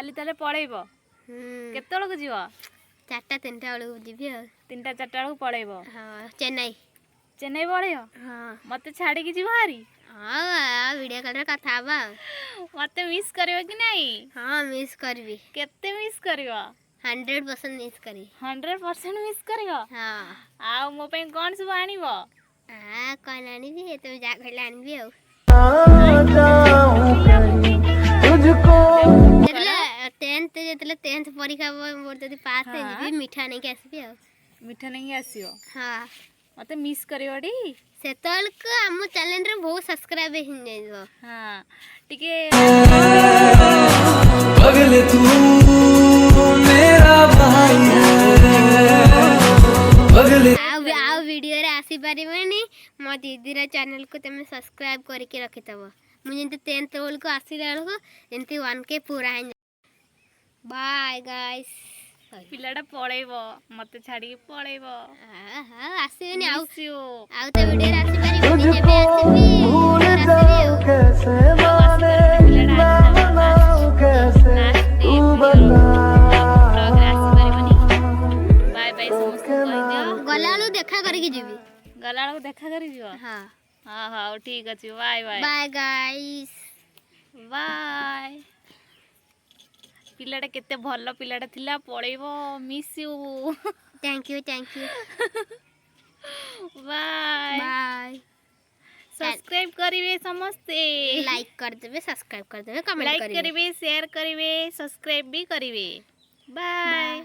काली ताले पळेइबो केतळक जीव 4टा 3टा बेलू जीवी 3टा 4टा बेलू पळेइबो हाँ चेन्नई चेन्नई पळेइबो हाँ मते छाड़ी की जीव हारी हाँ वीडियो कॉल रे कथा हबा मते मिस करियो कि नहीं हाँ मिस करबी केते मिस करियो 100% मिस करी 100% मिस करियो हाँ आ मो पे कोन सब आनिबो हाँ कौन आनी भी तुम जा कहले आनी भी हो जेतले 10th परीक्षा मोर जदी पास हे जीबी मिठा नहीं के आसबी हो मिठा नहीं आसियो हाँ मते मिस करियोडी सेतल को हम चैनल रे बहुत सब्सक्राइब हिन जाइबो हां टिके पगले तू मेरा भाई है पगले आ वीडियो रे आसी परिबनी मो दीदी रे चैनल को तमे सब्सक्राइब करके रखितबो मु जंते 10th रोल को आसीला को जंते 1k पूरा है बाय गाइस पिलाडा पळेइबो मते छाडी पळेइबो हां आसीनी आउ आसियो आउ त वीडियो रे आसी परिबनी जेबे आसीबी भूल जाऊं कैसे माने मनाऊं कैसे तू बता बाय बाय समस्त कहि दियो गलालु देखा करके जीबी गलाळो देखा करी जियो हां हां हां ठीक अछि bye bye bye guys bye पिलाटा केते भल्लो पिलाटा थिला पळेइबो miss you thank you bye bye subscribe करिवे समस्ते लाइक कर देबे सब्सक्राइब कर देबे कमेंट लाइक करिवे शेयर करिवे सब्सक्राइब भी करिवे बाय।